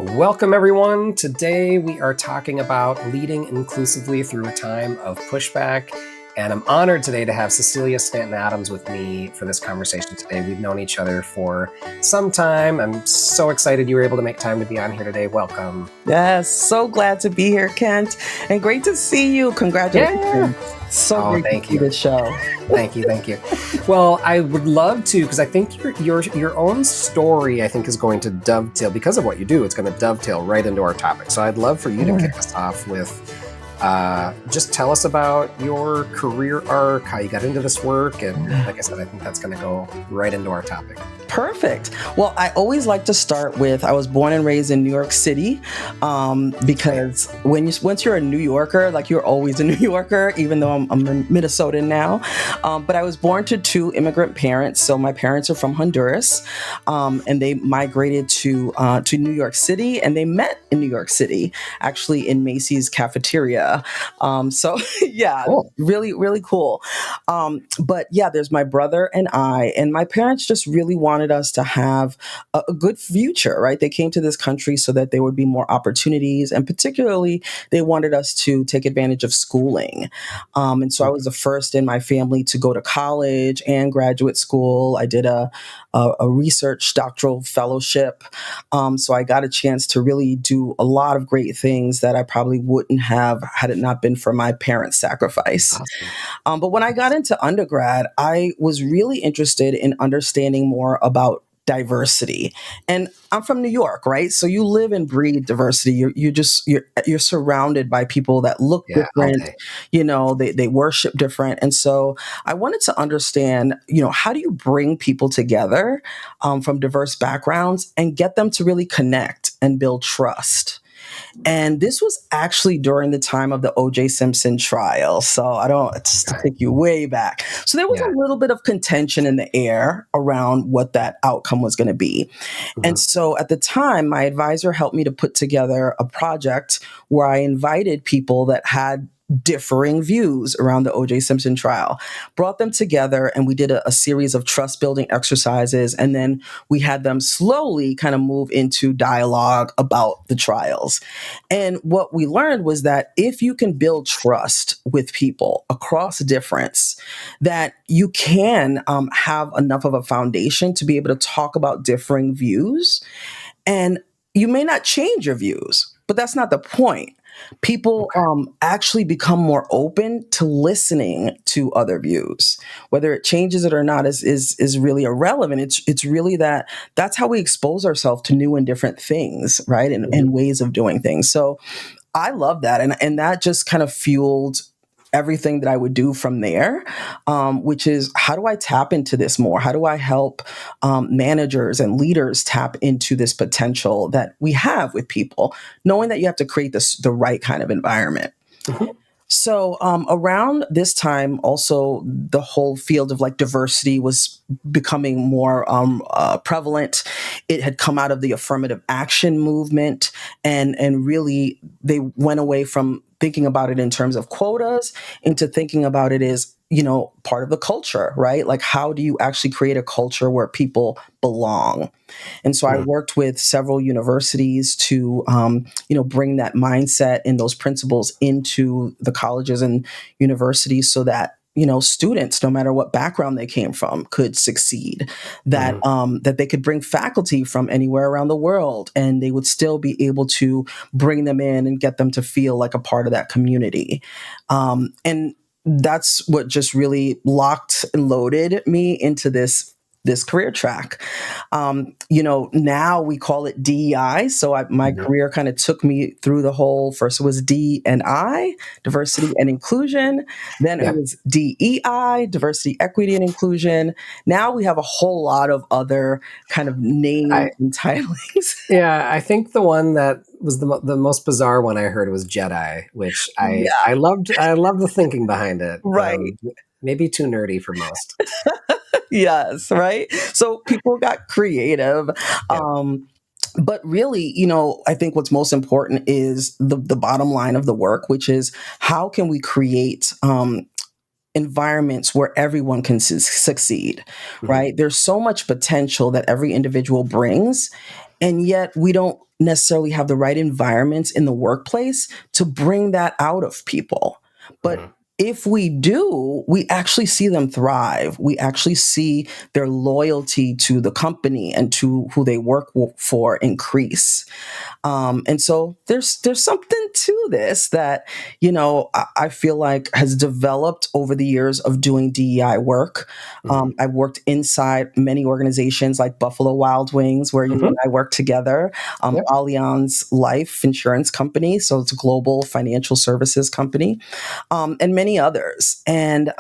Welcome, everyone. Today we are talking about leading inclusively through a time of pushback. And I'm honored today to have Cecilia Stanton Adams with me for this conversation today. We've known each other for some time. I'm so excited you were able to make time to be on here today. Welcome. Yes, so glad to be here, Kent. And great to see you. Congratulations. Yeah. So great to see the show. Thank you. Well, I would love to, because I think your own story, I think, is going to dovetail, because of what you do, it's going to dovetail right into our topic. So I'd love for you to kick us off with just tell us about your career arc, how you got into this work. And like I said, I think that's going to go right into our topic. Perfect. Well, I always like to start with, I was born and raised in New York City, because once you're a New Yorker, like you're always a New Yorker, even though I'm a Minnesotan now. But I was born to two immigrant parents. So my parents are from Honduras, and they migrated to New York City, and they met in New York City, actually in Macy's cafeteria. So yeah, cool. Really, really cool. But yeah, there's my brother and my parents just really wanted us to have a good future, right? They came to this country so that there would be more opportunities, and particularly they wanted us to take advantage of schooling. And so I was the first in my family to go to college and graduate school. I did a research doctoral fellowship. So I got a chance to really do a lot of great things that I probably wouldn't have had it not been for my parents' sacrifice. Awesome. But when I got into undergrad, I was really interested in understanding more about diversity. And I'm from New York, right? So you live and breathe diversity. You're surrounded by people that look different. They worship different. And so I wanted to understand, how do you bring people together from diverse backgrounds and get them to really connect and build trust? And this was actually during the time of the O.J. Simpson trial. So to take you way back. So there was a little bit of contention in the air around what that outcome was going to be. Mm-hmm. And so at the time, my advisor helped me to put together a project where I invited people that had differing views around the O.J. Simpson trial, brought them together, and we did a series of trust building exercises. And then we had them slowly kind of move into dialogue about the trials. And what we learned was that if you can build trust with people across difference, that you can have enough of a foundation to be able to talk about differing views. And you may not change your views, but that's not the point. People actually become more open to listening to other views. Whether it changes it or not is really irrelevant. It's really that's how we expose ourselves to new and different things, right? And ways of doing things. So I love that. And that just kind of fueled everything that I would do from there, which is, how do I tap into this more? How do I help managers and leaders tap into this potential that we have with people, knowing that you have to create the right kind of environment? Mm-hmm. So around this time, also, the whole field of diversity was becoming more prevalent. It had come out of the affirmative action movement, and really they went away from thinking about it in terms of quotas into thinking about it as, part of the culture, right? Like, how do you actually create a culture where people belong? And so I worked with several universities to, bring that mindset and those principles into the colleges and universities so that, students, no matter what background they came from, could succeed, that they could bring faculty from anywhere around the world, and they would still be able to bring them in and get them to feel like a part of that community. And that's what just really locked and loaded me into this career track. Now we call it DEI. So my career kind of took me through the whole, first it was D and I, diversity and inclusion. Then it was DEI, diversity, equity, and inclusion. Now we have a whole lot of other kind of names and titlings. Yeah, I think the one that was the most bizarre one I heard was Jedi, which I loved. I love the thinking behind it. Right. Maybe too nerdy for most. Yes, right? So people got creative. But really, I think what's most important is the bottom line of the work, which is, how can we create environments where everyone can succeed, Mhm. right? There's so much potential that every individual brings, and yet we don't necessarily have the right environments in the workplace to bring that out of people. But Mhm. if we do, we actually see them thrive. We actually see their loyalty to the company and to who they work for increase. And so there's something to this that I feel like has developed over the years of doing DEI work. Mhm. I've worked inside many organizations like Buffalo Wild Wings, where you Mhm. and I work together. Yep. Allianz Life Insurance Company, so it's a global financial services company, and many others. And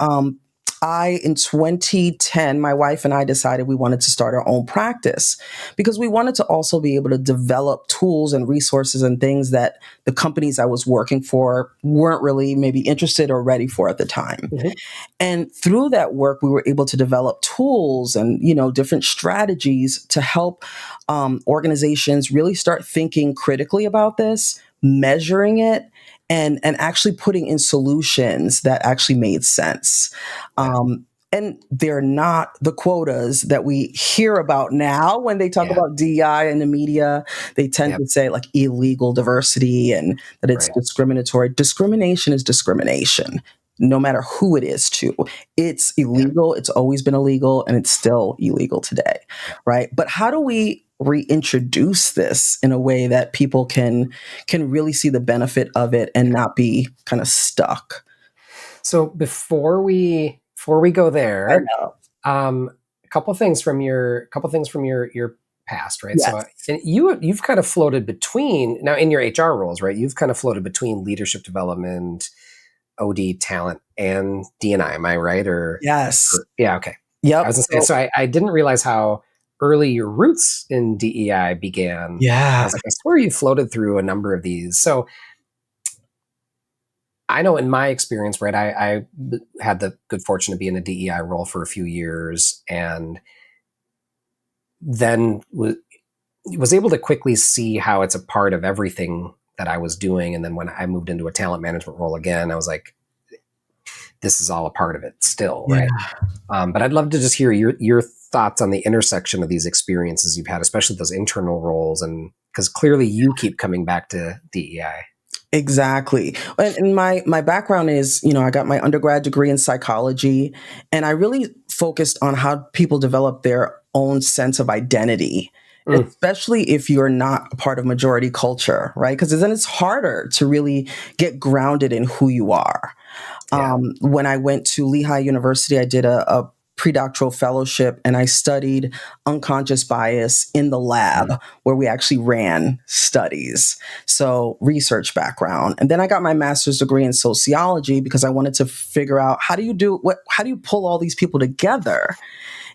in 2010, my wife and I decided we wanted to start our own practice because we wanted to also be able to develop tools and resources and things that the companies I was working for weren't really maybe interested or ready for at the time. Mhm. And through that work, we were able to develop tools and different strategies to help organizations really start thinking critically about this, measuring it, and actually putting in solutions that actually made sense. Yeah. And they're not the quotas that we hear about now when they talk Yeah. about DI in the media. They tend Yep. to say like illegal diversity and that it's Right. discriminatory. Discrimination is discrimination, no matter who it is to. It's Yeah. illegal. It's always been illegal and it's still illegal today. Right. But how do we reintroduce this in a way that people can really see the benefit of it and not be kind of stuck? So before we go I there, know. um, a couple things from your past, right? So Yes. and you've kind of floated between now in your HR roles, right? You've kind of floated between leadership development, OD talent, and DNI. Am I right? Yes. Yeah, okay. I Yep. was gonna say. So So I didn't realize how early your roots in DEI began. I yeah. was like, I swear you floated through a number of these. So I know in my experience, right, I had the good fortune to be in a DEI role for a few years and then was able to quickly see how it's a part of everything that I was doing. And then when I moved into a talent management role again, I was like, this is all a part of it still, Yeah. right? But I'd love to just hear your thoughts on the intersection of these experiences you've had, especially those internal roles, and because clearly you keep coming back to DEI. Exactly. And my background is, I got my undergrad degree in psychology, and I really focused on how people develop their own sense of identity, Mm, especially if you're not a part of majority culture, right? Because then it's harder to really get grounded in who you are. yeah. When I went to Lehigh University, I did a predoctoral fellowship and I studied unconscious bias in the lab Mm, where we actually ran studies. So, research background. And then I got my master's degree in sociology because I wanted to figure out how do you pull all these people together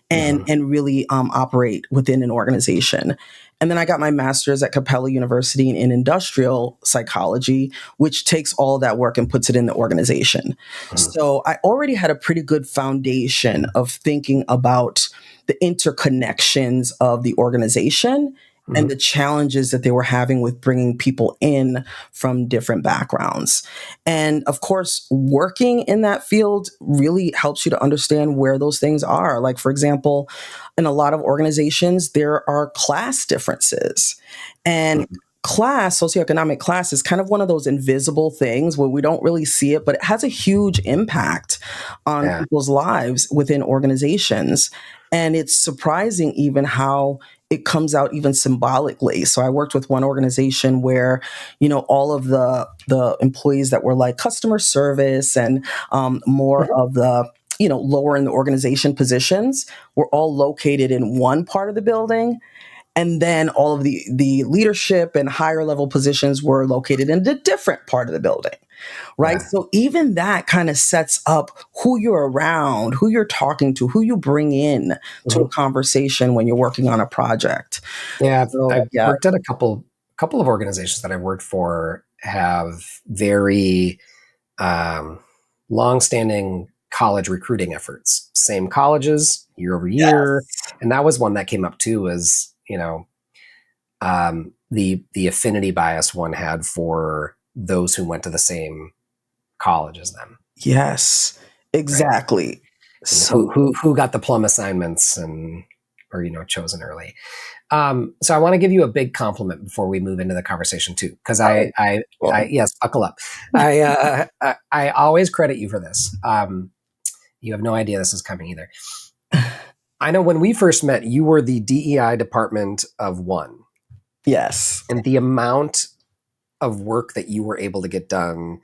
and mhm, really operate within an organization. And then I got my master's at Capella University in industrial psychology, which takes all that work and puts it in the organization. mhm, So I already had a pretty good foundation of thinking about the interconnections of the organization and mhm, the challenges that they were having with bringing people in from different backgrounds. And of course, working in that field really helps you to understand where those things are. Like, for example, in a lot of organizations, there are class differences. And mhm. socioeconomic class is kind of one of those invisible things where we don't really see it, but it has a huge impact on Yeah. people's lives within organizations. And it's surprising even how it comes out even symbolically. So I worked with one organization where, all of the employees that were like customer service and more Mhm. of the lower in the organization positions were all located in one part of the building, and then all of the leadership and higher level positions were located in a different part of the building, right? Yeah. So even that kind of sets up who you're around, who you're talking to, who you bring in to a Mhm. conversation when you're working on a project. Yeah, So I've yeah. worked at a couple of organizations that I've worked for have very um, long-standing college recruiting efforts. Same colleges year over year, Yes. and that was one that came up too. As the affinity bias one had for those who went to the same college as them. Yes. Exactly. And So who got the plum assignments and or chosen early. So I want to give you a big compliment before we move into the conversation too, because oh, I well, yes, buckle up. I always credit you for this. You have no idea this is coming either. I know when we first met, you were the DEI department of one, yes. and the amount of work that you were able to get done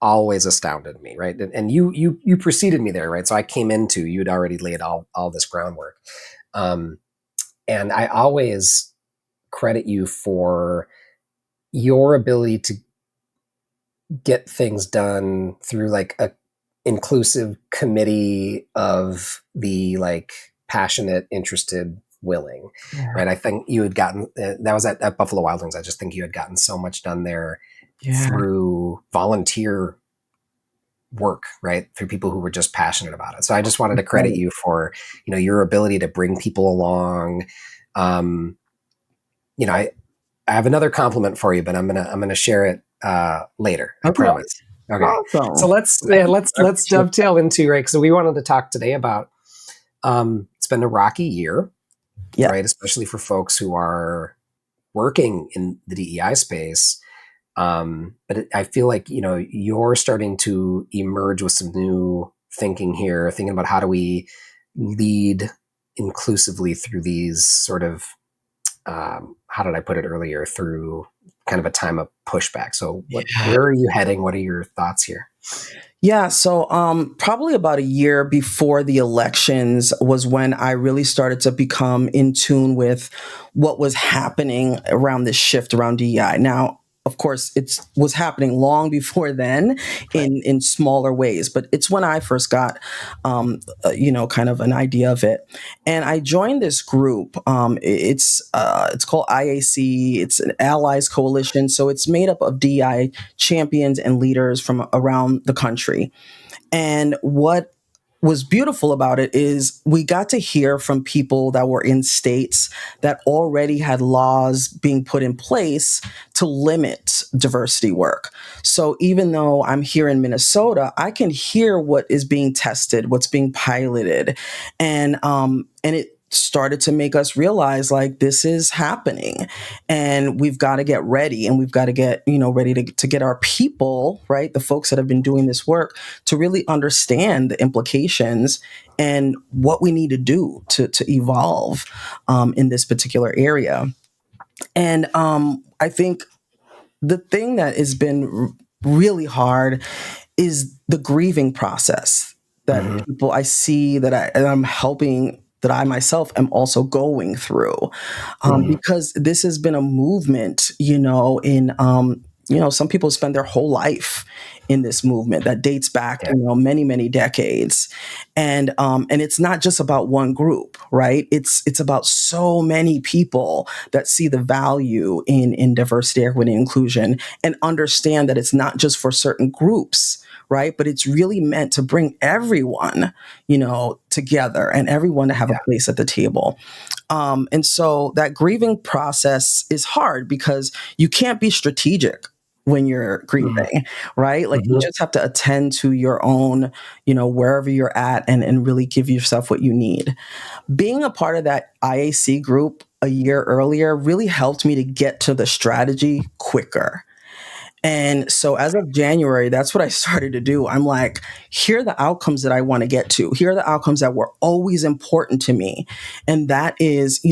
always astounded me, right? And you preceded me there, right? So I came into you'd already laid all this groundwork, um, and I always credit you for your ability to get things done through like a inclusive committee of the like passionate, interested, willing, Yeah. right? I think you had gotten that was at Buffalo Wild Wings. I just think you had gotten so much done there Yeah. through volunteer work, right? Through people who were just passionate about it. So I just wanted to credit Right. you for your ability to bring people along. Um, I have another compliment for you, but I'm gonna share it later. I Okay. promise. Okay. So Awesome. let's Appreciate it. dovetail into right. So we wanted to talk today about it's been a rocky year, Yeah. right? Especially for folks who are working in the DEI space. But I feel like you're starting to emerge with some new thinking here, thinking about how do we lead inclusively through these sort of how did I put it earlier, through kind of a time of pushback. So Yeah. where are you heading? What are your thoughts here? Yeah, so probably about a year before the elections was when I really started to become in tune with what was happening around this shift around DEI. Now, of course, it was happening long before then Right. in smaller ways, but it's when I first got, kind of an idea of it, and I joined this group. It's called IAC. It's an Allies Coalition, so it's made up of DEI champions and leaders from around the country. And what was beautiful about it is we got to hear from people that were in states that already had laws being put in place to limit diversity work. So even though I'm here in Minnesota, I can hear what is being tested, what's being piloted, and it started to make us realize like this is happening and we've got to get ready and we've got to get ready to get our people, right, the folks that have been doing this work, to really understand the implications and what we need to do to evolve in this particular area. And I think the thing that has been really hard is the grieving process that Mm-hmm. people I see and I'm helping, that I myself am also going through, Mm-hmm. because this has been a movement, some people spend their whole life in this movement that dates back, Yeah. many, many decades. And it's not just about one group, right? It's about so many people that see the value in diversity, equity, and inclusion, and understand that it's not just for certain groups, right? But it's really meant to bring everyone, together and everyone to have a Yeah. place at the table. And so that grieving process is hard because you can't be strategic when you're Mm-hmm. grieving, right? Like you Mm-hmm. just have to attend to your own, wherever you're at, and really give yourself what you need. Being a part of that IAC group a year earlier really helped me to get to the strategy quicker. And so as of January, that's what I started to do. I'm like, here are the outcomes that I want to get to. Here are the outcomes that were always important to me. And that is,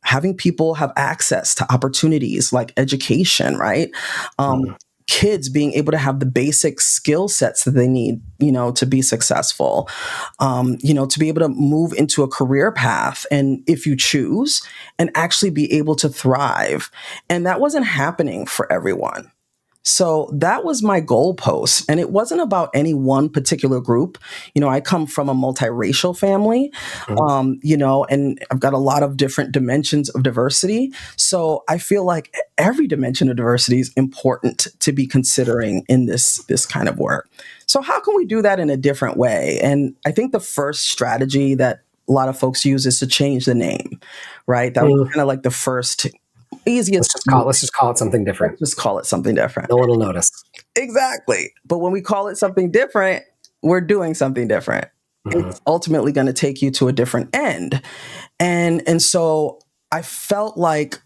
having people have access to opportunities like education, right? Mm-hmm. Kids being able to have the basic skill sets that they need, to be successful, to be able to move into a career path, and if you choose, and actually be able to thrive. And that wasn't happening for everyone. So that was my goalpost. And it wasn't about any one particular group. I come from a multiracial family, Mm-hmm. and I've got a lot of different dimensions of diversity. So I feel like every dimension of diversity is important to be considering in this kind of work. So how can we do that in a different way? And I think the first strategy that a lot of folks use is to change the name, right? That was Mm-hmm. kind of like the first easiest. Let's just call it something Let's different. just call it something different. No one will notice. Exactly. But when we call it something different, we're doing something different. Mhm. It's ultimately going to take you to a different end. And so I felt like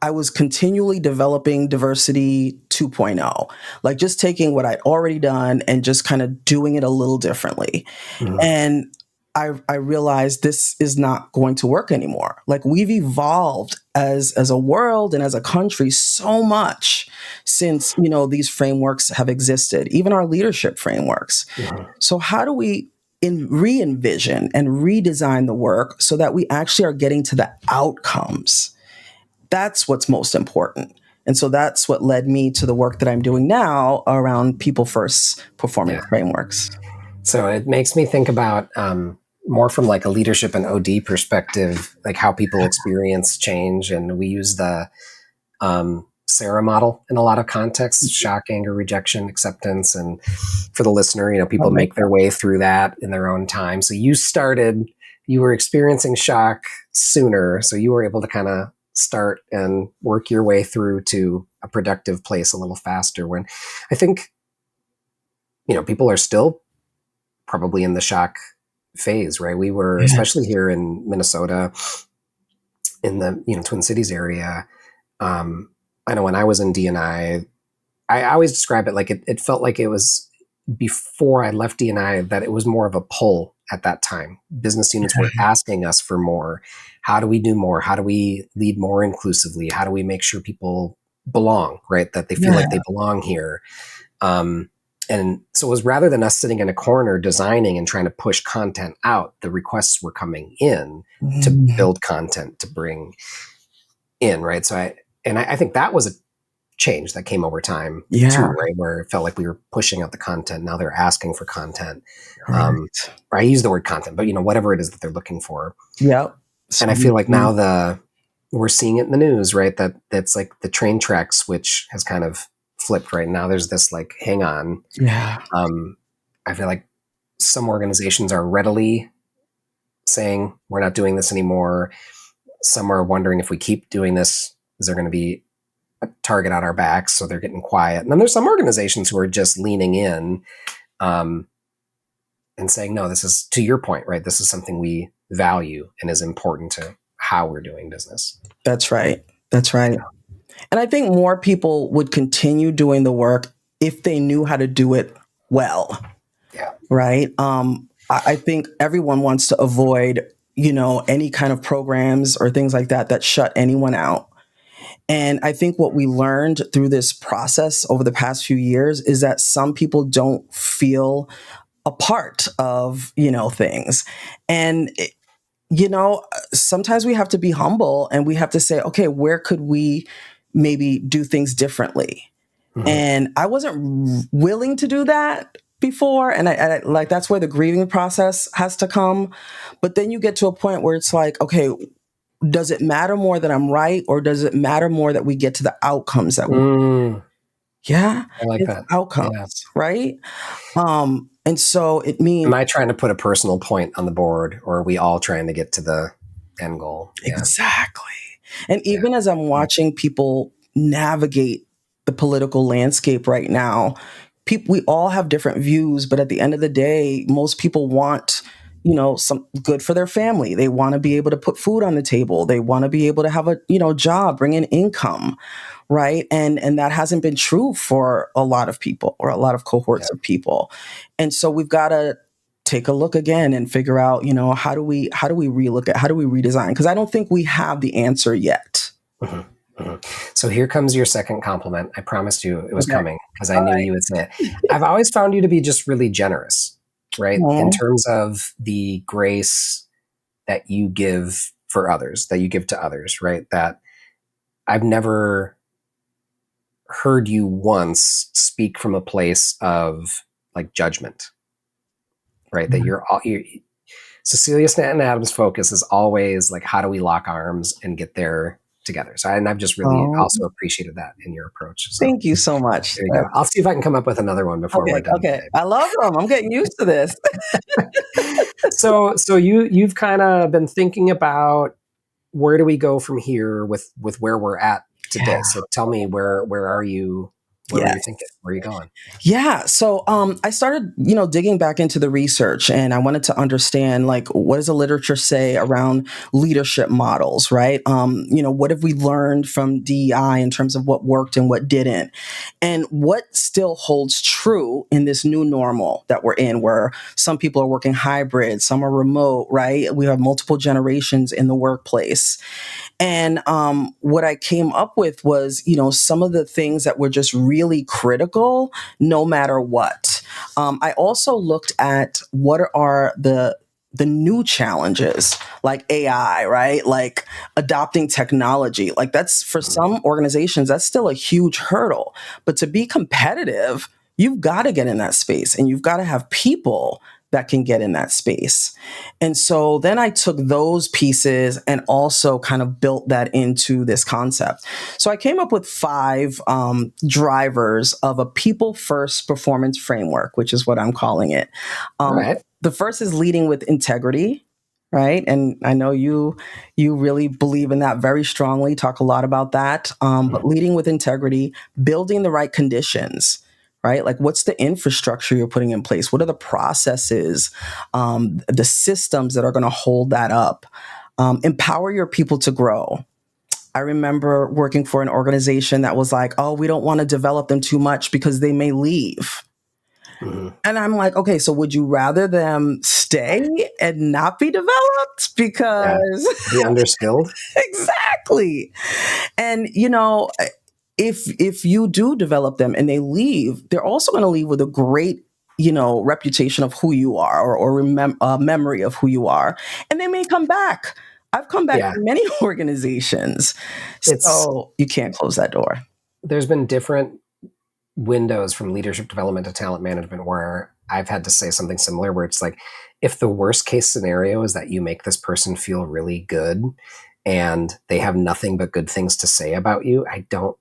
I was continually developing diversity 2.0, like just taking what I'd already done and just kind of doing it a little differently. Mhm. And I realized this is not going to work anymore. Like we've evolved as a world and as a country so much since, these frameworks have existed, even our leadership frameworks. Mhm. So how do we re-envision and redesign the work so that we actually are getting to the outcomes? That's what's most important. And so that's what led me to the work that I'm doing now around people first Yeah. performance frameworks. So it makes me think about more from like a leadership and OD perspective, like how people experience change. And we use the Sarah model in a lot of contexts: shock, anger, rejection, acceptance. And for the listener, I people like make their way through that in their own time. So you were experiencing shock sooner. So you were able to kind of start and work your way through to a productive place a little faster. When I think, people are still probably in the shock phase, right? We were, especially Yes. here in Minnesota, in the Twin Cities area. I know when I was in DNI, I always describe it like it felt like it was before I left DNI that it was more of a pull at that time. Business units were asking us for more. How do we do more? How do we lead more inclusively? How do we make sure people belong, right? That they feel Yeah. like they belong here. And so it was, rather than us sitting in a corner designing and trying to push content out, the requests were coming in to Mhm. build content to bring in, right? So I think that was a change that came over time too, Yeah. right? Where it felt like we were pushing out the content. Now they're asking for content. Right. Or I use the word content, but whatever it is that they're looking for. Yep. And I feel like now we're seeing it in the news, right? That's like the train track switch has kind of flipped right now. There's this like, hang on. Yeah. I feel like some organizations are readily saying we're not doing this anymore. Some are wondering, if we keep doing this, is there going to be a target on our backs? So they're getting quiet. And then there's some organizations who are just leaning in and saying, no, this is, to your point, right? This is something we value and is important to how we're doing business. That's right. That's right. And I think more people would continue doing the work if they knew how to do it well. Yeah. Right. I think everyone wants to avoid, any kind of programs or things like that shut anyone out. And I think what we learned through this process over the past few years is that some people don't feel a part of, things. And, sometimes we have to be humble and we have to say, okay, where could we maybe do things differently? Mm-hmm. And I wasn't willing to do that before. And I like, that's where the grieving process has to come. But then you get to a point where it's like, okay, does it matter more that I'm right? Or does it matter more that we get to the outcomes that we, yeah, I like it's that. outcomes, Yeah. right? And so it means Am I trying to put a personal point on the board, or are we all trying to get to the end goal? Yeah. exactly. And even as I'm watching people navigate the political landscape right now, we all have different views, but at the end of the day, most people want, some good for their family. They want to be able to put food on the table. They want to be able to have a, job, bring in income, right? And that hasn't been true for a lot of people or a lot of Yeah. cohorts of people. And so we've got to take a look again and figure out, how do we relook at, how do we redesign? Because I don't think we have the answer yet. Mm-hmm. Mm-hmm. So here comes your second compliment. I promised you it was Okay. coming because I All knew right. you would say it. I've always found you to be just really generous, right? In Aw. terms of the grace that you give for others, that you give to others, right? That I've never heard you once speak from a place of like judgment, right? That you're Cecilia Stanton Adams' focus is always like, how do we lock arms and get there together? So, and I've just really Oh, also appreciated that in your approach. So thank you so much. there you go. I'll see if I can come up with another one before we're Okay, done okay. I love them. I'm getting used to this. today. So you've kind of been thinking about, where do we go from here with where we're at today? Yeah. So tell me, where are you Where were you thinking? Yes. Where are you going? Yeah. So I started, digging back into the research, and I wanted to understand, like, what does the literature say around leadership models, right? What have we learned from DEI in terms of what worked and what didn't? And what still holds true in this new normal that we're in, where some people are working hybrid, some are remote, right? We have multiple generations in the workplace. And what I came up with was, some of the things that were just really critical, no matter what. I also looked at what are the new challenges like AI, right? Like adopting technology. Like that's for Mhm. some organizations, that's still a huge hurdle. But to be competitive, you've got to get in that space and you've got to have people that can get in that space. And so then I took those pieces and also kind of built that into this concept. So I came up with 5 drivers of a people first performance framework, which is what I'm calling it. All Um, right. the first is leading with integrity. Right. And I know you really believe in that very strongly, talk a lot about that. But Mhm. leading with integrity, building the right conditions, right? Like what's the infrastructure you're putting in place? What are the processes, the systems that are going to hold that up? Empower your people to grow. I remember working for an organization that was like, oh, we don't want to develop them too much because they may leave. Mhm. And I'm like, okay, so would you rather them stay and not be developed? Yeah. Because Be underskilled. exactly. And if you do develop them and they leave, they're also going to leave with a great reputation of who you are, or memory of who you are, and they may come back. I've come back Yeah. to many organizations, It's so you can't close that door. there's been different windows from leadership development to talent management where I've had to say something similar where it's like if the worst case scenario is that you make this person feel really good and they have nothing but good things to say about you, I don't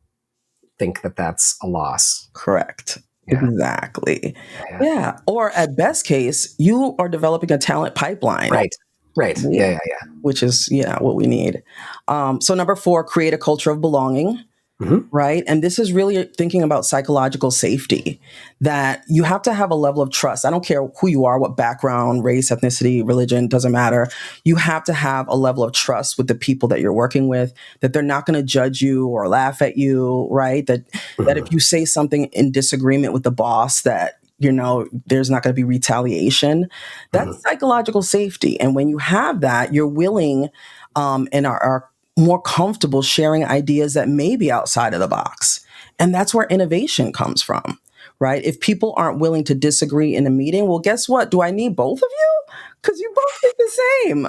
think that that's a loss. Correct. Yeah. Exactly. Yeah. Yeah. Or at best case, you are developing a talent pipeline. Right. Right. Yeah. Yeah. Yeah. Which is what we need. So number 4, create a culture of belonging. Yeah. Hmm. Right. And this is really thinking about psychological safety, that you have to have a level of trust. I don't care who you are, what background, race, ethnicity, religion, doesn't matter. You have to have a level of trust with the people that you're working with, that they're not going to judge you or laugh at you. Right. That if Hmm. you say something in disagreement with the boss, that there's not going to be retaliation. That's Hmm. psychological safety. And when you have that, you're willing and are more comfortable sharing ideas that may be outside of the box. And that's where innovation comes from, right? If people aren't willing to disagree in a meeting, well, guess what? Do I need both of you? Because you both think the same.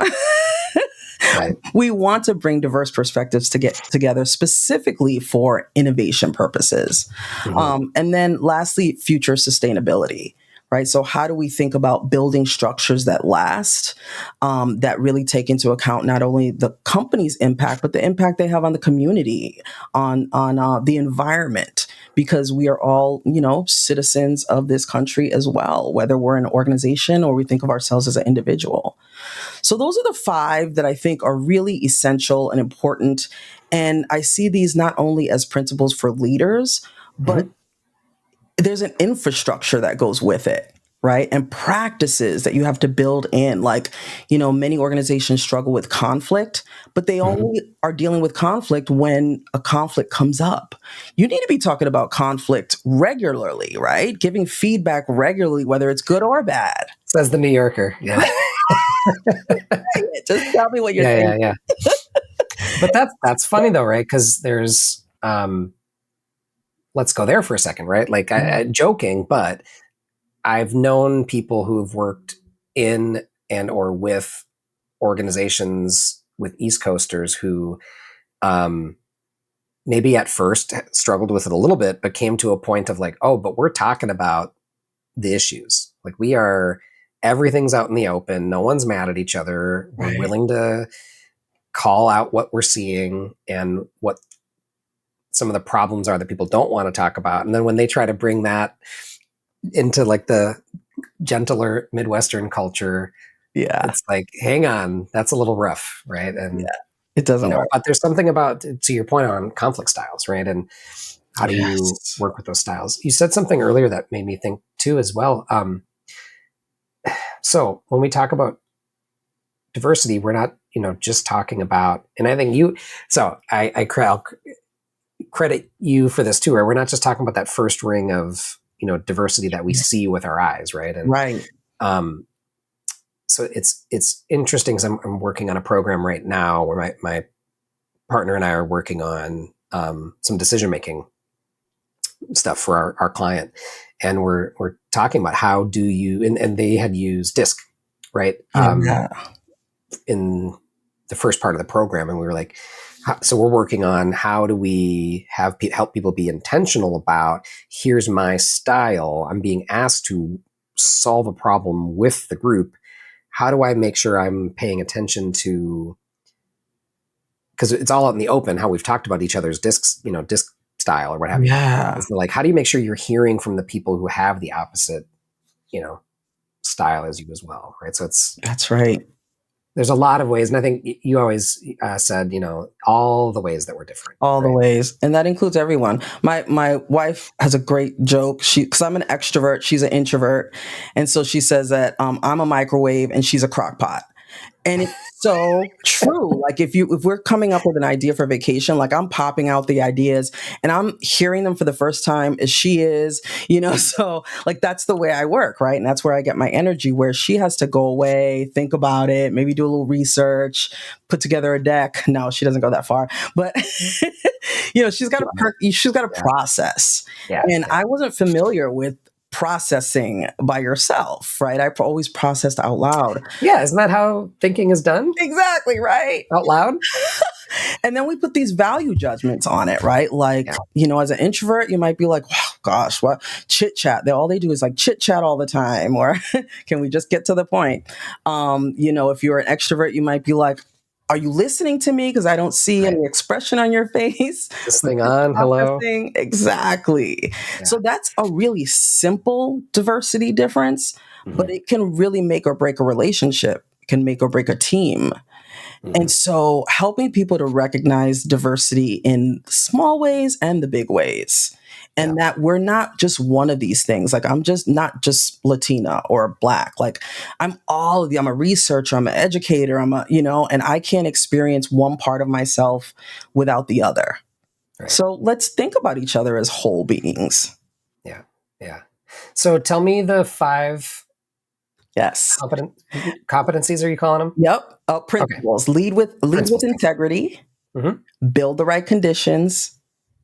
Right. We want to bring diverse perspectives to get together specifically for innovation purposes. Hmm. And then lastly, future sustainability. Right. So, how do we think about building structures that last, that really take into account not only the company's impact, but the impact they have on the community, on the environment? Because we are all, citizens of this country as well, whether we're an organization or we think of ourselves as an individual. So those are the 5 that I think are really essential and important. And I see these not only as principles for leaders, but Hmm. there's an infrastructure that goes with it, right? And practices that you have to build in. Like, many organizations struggle with conflict, but they Hmm. only are dealing with conflict when a conflict comes up. You need to be talking about conflict regularly, right? Giving feedback regularly, whether it's good or bad. Says the New Yorker. Yeah. Just tell me what you're Yeah. Yeah. thinking. Yeah. But that's funny though, right? Because there's let's go there for a second, right? Like I joking, but I've known people who've worked in and or with organizations with East Coasters who um, maybe at first struggled with it a little bit, but came to a point of like, oh, but we're talking about the issues. Like everything's out in the open. No one's mad at each other. We're Right. willing to call out what we're seeing and what some of the problems are that people don't want to talk about. And then when they try to bring that into like the gentler Midwestern culture, Yeah. it's like, hang on, that's a little rough, right? Yeah. And It doesn't work. but there's something about, to your point on conflict styles, right? And How do you Yes. work with those styles? You said something earlier that made me think too as well. So when we talk about diversity, we're not, just talking about, and I think I'll credit you for this too, right? We're not just talking about that first ring of, diversity that we see with our eyes, right? And Right. um, so it's interesting because I'm working on a program right now where my partner and I are working on some decision making stuff for our client, and we're talking about how do you and they had used disc, right? Yeah. In the first part of the program, and we were like, so we're working on how do we help people be intentional about, here's my style, I'm being asked to solve a problem with the group, how do I make sure I'm paying attention to, because it's all out in the open how we've talked about each other's disc style or what have you. Yeah. It's like, how do you make sure you're hearing from the people who have the opposite, style as you as well, right? So That's right. there's a lot of ways, and I think you always said, all the ways that we're different, All the right? ways, and that includes everyone. My wife has a great joke. Because I'm an extrovert, she's an introvert, and so she says that I'm a microwave and she's a crock pot. And it's so true. Like if we're coming up with an idea for vacation, like I'm popping out the ideas and I'm hearing them for the first time as she is, so like that's the way I work, right? And that's where I get my energy, where she has to go away, think about it, maybe do a little research, put together a deck. No, she doesn't go that far, but she's got to Yeah, process. yeah, And yeah. I wasn't familiar with processing by yourself, right? I always processed out loud. Yeah, isn't that how thinking is done? Exactly, right? Out loud? And then we put these value judgments on it, right? Like, Yeah. as an introvert, you might be like, oh, gosh, what chit chat? All they do is like chit chat all the time. Or can we just get to the point? If you're an extrovert, you might be like, are you listening to me? Because I don't see Right. any expression on your face. This thing on, hello. Processing. Exactly. Yeah. So that's a really simple diversity difference, but Mhm. it can really make or break a relationship, can make or break a team. And Mhm. so helping people to recognize diversity in small ways and the big ways. Yeah. And that we're not just one of these things. Like I'm just not just Latina or Black. Like I'm all of you. I'm a researcher, I'm an educator, and I can't experience one part of myself without the other. Right. So let's think about each other as whole beings. Yeah. Yeah. So tell me the 5 Yes. competencies, are you calling them? Yep. Okay. Principles. Lead with Principles. Thanks. integrity, Mhm. build the right conditions,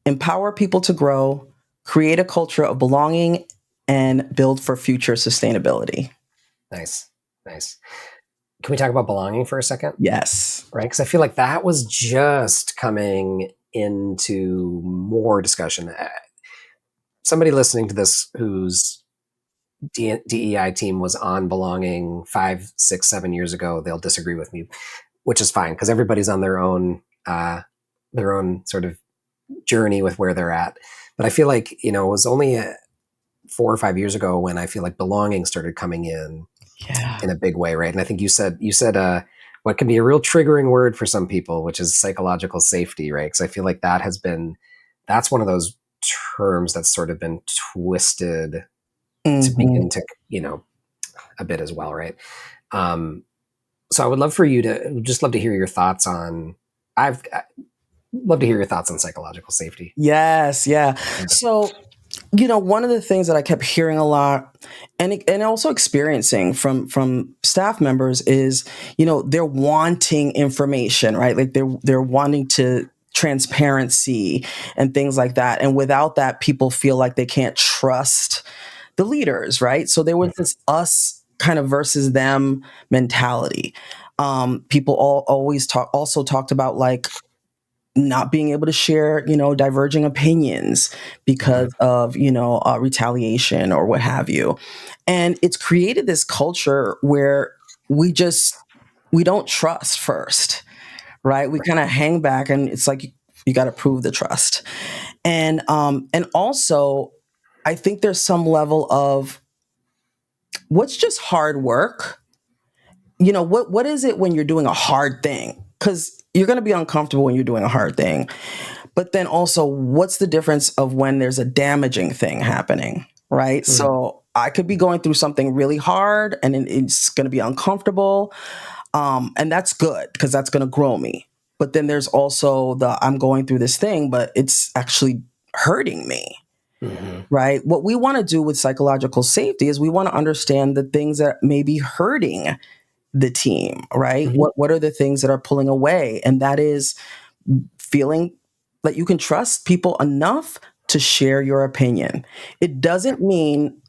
empower people to grow, create a culture of belonging, and build for future sustainability. Nice. Nice. Can we talk about belonging for a second? Yes. Right? Because I feel like that was just coming into more discussion. Somebody listening to this whose DEI team was on belonging 5, 6, 7 years ago, they'll disagree with me, which is fine because everybody's on their own sort of journey with where they're at. But I feel like, it was only 4 or 5 years ago when I feel like belonging started coming in Yeah. a big way, right? And I think you said what can be a real triggering word for some people, which is psychological safety, right? Because I feel like that's one of those terms that's sort of been twisted to begin to, a bit as well, right? So I would love for you to love to hear your thoughts on. I'd love to hear your thoughts on psychological safety. Yes. Yeah. So, one of the things that I kept hearing a lot and also experiencing from staff members is, they're wanting information, right? Like they're wanting to transparency and things like that. And without that, people feel like they can't trust the leaders, right? So there was this us kind of versus them mentality. People also talked about like not being able to share, diverging opinions because of, retaliation or what have you. And it's created this culture where we don't trust first, right? We kind of hang back and it's like, you got to prove the trust. And also I think there's some level of what's just hard work. What is it when you're doing a hard thing? Because you're going to be uncomfortable when you're doing a hard thing. But then also, what's the difference of when there's a damaging thing happening, right? Mhm. So I could be going through something really hard and it's going to be uncomfortable. And that's good because that's going to grow me. But then there's also the I'm going through this thing, but it's actually hurting me, Mhm. right? What we want to do with psychological safety is we want to understand the things that may be hurting the team, right? Mhm. What are the things that are pulling away? And that is feeling that you can trust people enough to share your opinion. It doesn't mean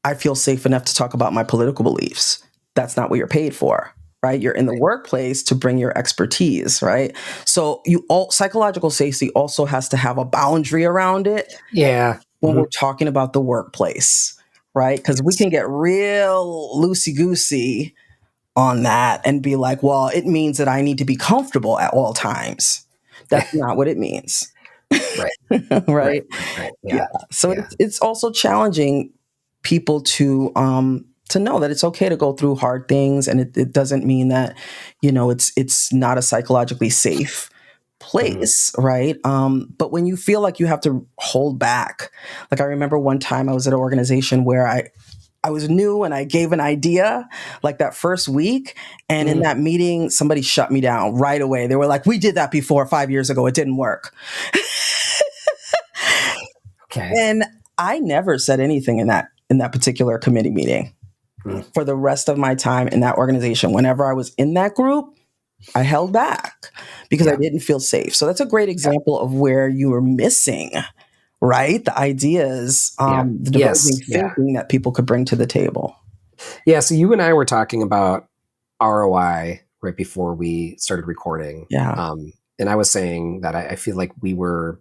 I feel safe enough to talk about my political beliefs. That's not what you're paid for, right? You're in the workplace to bring your expertise, right? So psychological safety also has to have a boundary around it Yeah. when we're Mhm. talking about the workplace, right? Because we Yes. can get real loosey goosey on that and be like, well, it means that I need to be comfortable at all times. That's not what it means. Right. Right. Right? Right. Right. Yeah. Yeah. So Yeah. it's also challenging people to know that it's okay to go through hard things, and it doesn't mean that it's not a psychologically safe Mhm. place, right? But when you feel like you have to hold back, like I remember one time I was at an organization where I was new and I gave an idea like that first week. And in Mhm. that meeting, somebody shut me down right away. They were like, we did that before 5 years ago. It didn't work. Okay. And I never said anything in that particular committee meeting. Mm. For the rest of my time in that organization, whenever I was in that group, I held back because I Yeah. didn't feel safe. So that's a great Yeah. example of where you were missing, right? The ideas, Yeah. the Yes. diverging Yeah. thinking that people could bring to the table. Yeah. So you and I were talking about ROI right before we started recording. Yeah. And I was saying that I feel like we were,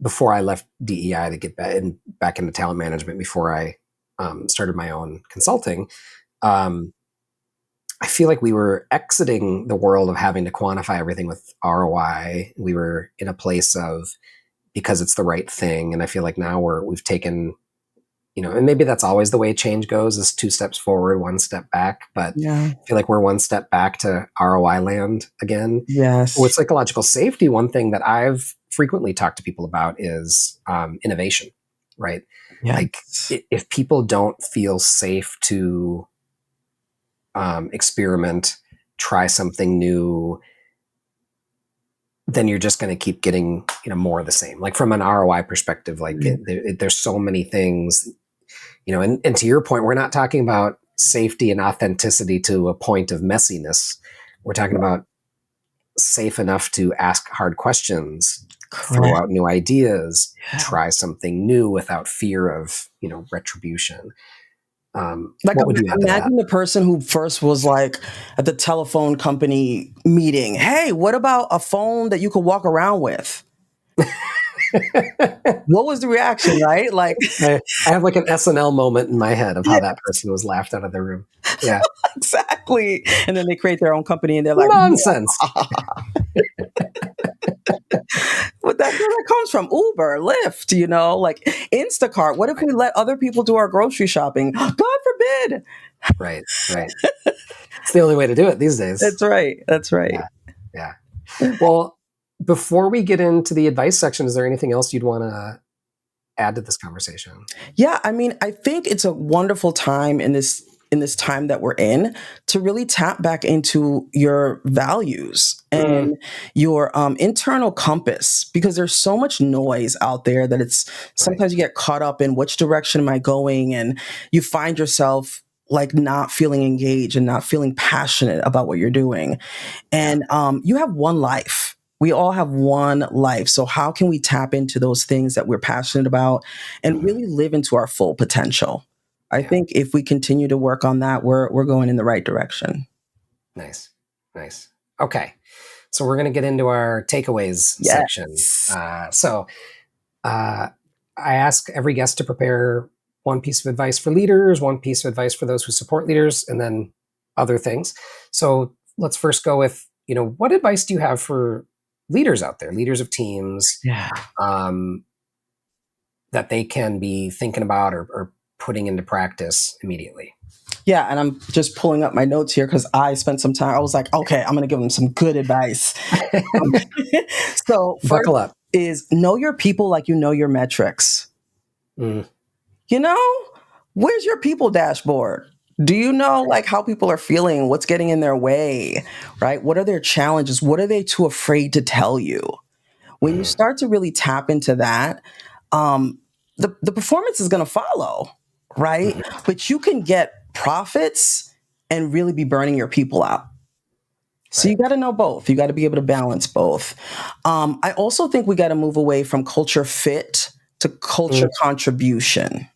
before I left DEI to get back into talent management, before I started my own consulting, um, I feel like we were exiting the world of having to quantify everything with ROI. We were in a place of because it's the right thing. And I feel like now we've taken, and maybe that's always the way change goes is 2 steps forward, 1 step back. But Yeah. I feel like we're 1 step back to ROI land again. With Yes. psychological safety, one thing that I've frequently talked to people about is innovation, right? Like Yes. if people don't feel safe to experiment, try something new, then you're just going to keep getting more of the same. Like from an ROI perspective, like Right. there's so many things, and to your point, we're not talking about safety and authenticity to a point of messiness. We're talking about safe enough to ask hard questions, throw Correct. out new ideas, Yeah. try something new without fear of retribution. Like What would you add to that? imagine the person who first was like at the telephone company meeting, hey, what about a phone that you could walk around with? What was the reaction, right? Like, I have like an SNL moment in my head of how that person was laughed out of the room. Yeah. exactly. And then they create their own company and they're like, Nonsense. but that's where that comes from. Uber, Lyft, like Instacart. What if we let other people do our grocery shopping? God forbid. Right. Right. It's the only way to do it these days. That's right. That's right. Yeah. Yeah. Well, before we get into the advice section, is there anything else you'd want to add to this conversation? Yeah, I mean, I think it's a wonderful time in this time that we're in to really tap back into your values Mm, and your internal compass because there's so much noise out there that it's right. sometimes you get caught up in which direction am I going, and you find yourself like not feeling engaged and not feeling passionate about what you're doing. Yeah. And you have one life. We all have one life. So, how can we tap into those things that we're passionate about and Mhm. really live into our full potential? I Yeah. think if we continue to work on that, we're going in the right direction. Nice. Nice. Okay. So we're going to get into our takeaways section. Yes. Uh, I ask every guest to prepare one piece of advice for leaders, one piece of advice for those who support leaders, and then other things. So let's first go with, what advice do you have for leaders out there, leaders of teams, Yeah. um, that they can be thinking about or putting into practice immediately? Yeah, and I'm just pulling up my notes here because I spent some time. I was like, okay, I'm going to give them some good advice. Um, so, first Buckle up. is know your people like you know your metrics. Mm, You know, where's your people dashboard? Do you know like how people are feeling? What's getting in their way? Right? What are their challenges? What are they too afraid to tell you? When you mhm, start to really tap into that, um, the performance is going to follow, right? mhm, But you can get profits and really be burning your people out. So you right. got to know both. You got to be able to balance both. I also think we got to move away from culture fit to culture Mm, contribution.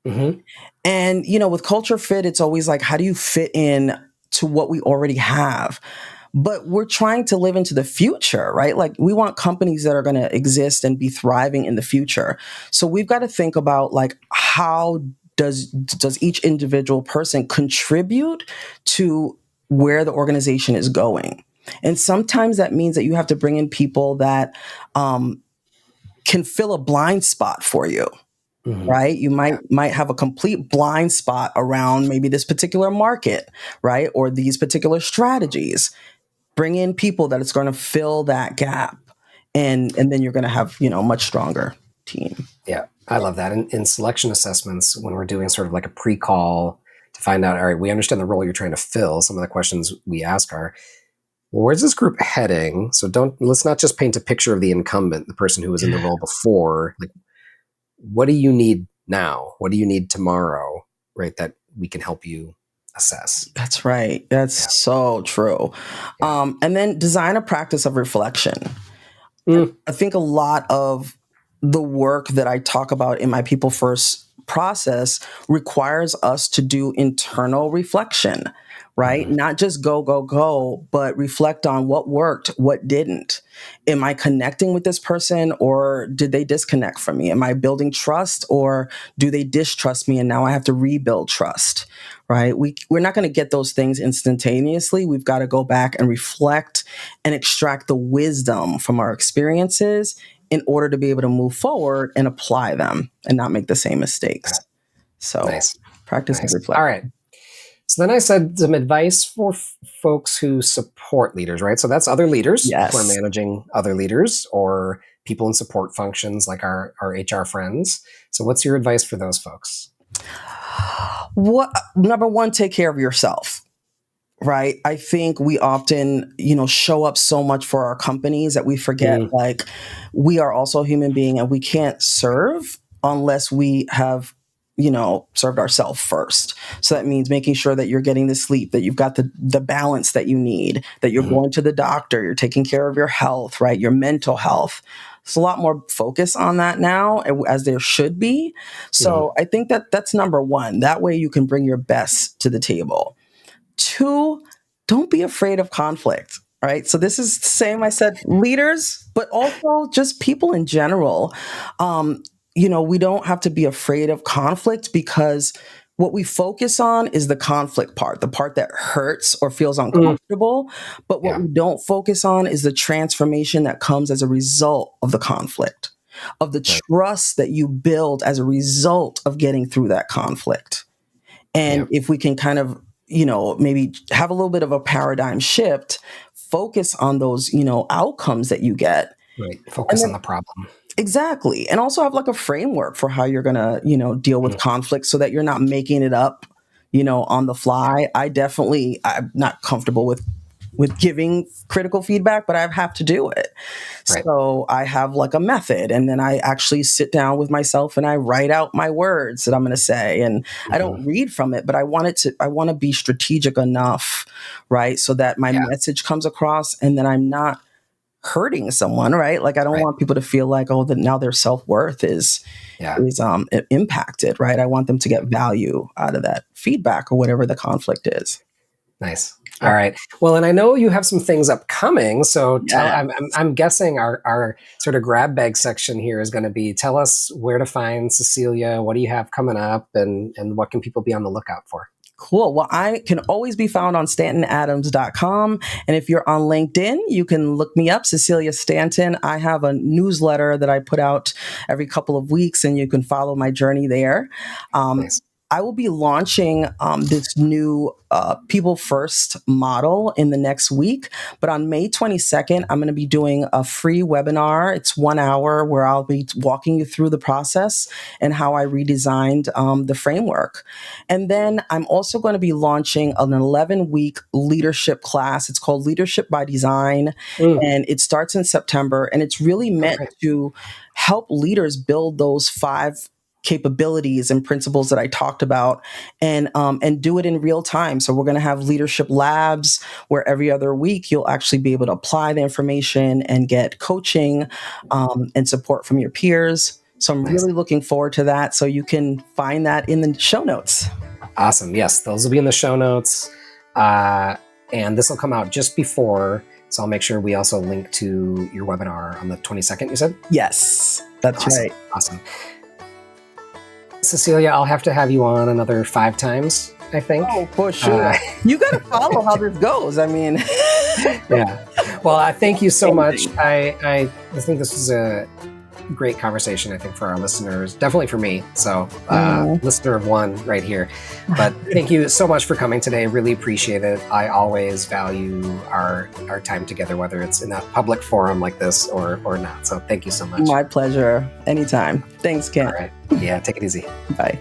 mhm, And with culture fit, it's always like, how do you fit in to what we already have? But we're trying to live into the future, right? Like we want companies that are going to exist and be thriving in the future. So we've got to think about like how does each individual person contribute to where the organization is going? And sometimes that means that you have to bring in people that can fill a blind spot for you, mhm. right? You might have a complete blind spot around maybe this particular market, right? Or these particular strategies. Bring in people that it's going to fill that gap, and then you're going to have a much stronger team. Yeah, I love that. In selection assessments, when we're doing sort of like a pre-call to find out, all right, we understand the role you're trying to fill. Some of the questions we ask are, well, where's this group heading? So let's not just paint a picture of the incumbent, the person who was in the role before. Like, what do you need now? What do you need tomorrow? Right, that we can help you assess. That's right. That's Yeah, so true. yeah. And then design a practice of reflection. Mm, I think a lot of the work that I talk about in my people first process requires us to do internal reflection, right? mhm, Not just go, go, go, but reflect on what worked, what didn't. Am I connecting with this person or did they disconnect from me? Am I building trust or do they distrust me and now I have to rebuild trust? Right? We're not going to get those things instantaneously. We've got to go back and reflect and extract the wisdom from our experiences in order to be able to move forward and apply them and not make the same yeah. mistakes. So, Nice, practice and nice. reflect. All right. So then I said some advice for folks who support leaders, right? So that's other leaders who are Yes. managing other leaders or people in support functions like our HR friends. So what's your advice for those folks? What number one, take care of yourself. Right. I think we often, show up so much for our companies that we forget Mm, like we are also a human being and we can't serve unless we have, served ourselves first. So that means making sure that you're getting the sleep, that you've got the balance that you need, that you're mhm, going to the doctor, you're taking care of your health, right? Your mental health. There's a lot more focus on that now, as there should be. mhm, So I think that that's number one. That way you can bring your best to the table. Two, don't be afraid of conflict. Right. So this is the same. I said leaders, but also just people in general. Um, we don't have to be afraid of conflict because what we focus on is the conflict part, the part that hurts or feels mm, uncomfortable. But what yeah, we don't focus on is the transformation that comes as a result of the conflict, of the right. trust that you build as a result of getting through that conflict. And Yeah, if we can kind of, maybe have a little bit of a paradigm shift, focus on those, outcomes that you get. right. And Focus on then the problem. exactly. And also have like a framework for how you're going to, deal with Mm, conflict so that you're not making it up, on the fly. I'm not comfortable with giving critical feedback, but I have to do it. right. So I have like a method and then I actually sit down with myself and I write out my words that I'm going to say. And I Mhm, don't read from it, but I want to be strategic enough, right? So that my yeah, message comes across and that I'm not hurting someone, right? Like I don't right. want people to feel like, oh, that now their self-worth Yeah. is impacted, right? I want them to get value out of that feedback or whatever the conflict is. Nice. Yeah. All right. Well, and I know you have some things upcoming. So tell. Yeah. I'm guessing our sort of grab bag section here is going to be tell us where to find Cecilia. What do you have coming up, and what can people be on the lookout for? Cool. Well, I can always be found on stantonadams.com. And if you're on LinkedIn, you can look me up, Cecilia Stanton. I have a newsletter that I put out every couple of weeks, and you can follow my journey there. Um, Nice. I will be launching this new people first model in the next week. But on May 22nd, I'm going to be doing a free webinar. It's 1 hour where I'll be walking you through the process and how I redesigned the framework. And then I'm also going to be launching an 11-week leadership class. It's called Leadership by Design, and it starts in September. And it's really meant to help leaders build those 5 capabilities and principles that I talked about, and do it in real time. So we're going to have leadership labs where every other week you'll actually be able to apply the information and get coaching and support from your peers. So I'm really looking forward to that. So you can find that in the show notes. Awesome. Yes, those will be in the show notes. And this will come out just before. So I'll make sure we also link to your webinar on the 22nd, you said? Yes, that's right. Awesome. Cecilia, I'll have to have you on another 5 times, I think. Oh, for sure. You got to follow how this goes. I mean, yeah. Well, I thank you so much. I think this was a great conversation, I think, for our listeners, definitely for me. So listener of one right here. But thank you so much for coming today. Really appreciate it. I always value our time together, whether it's in a public forum like this or not. So thank you so much. My pleasure. Anytime. Thanks, Kent. All right. Yeah, take it easy. Bye.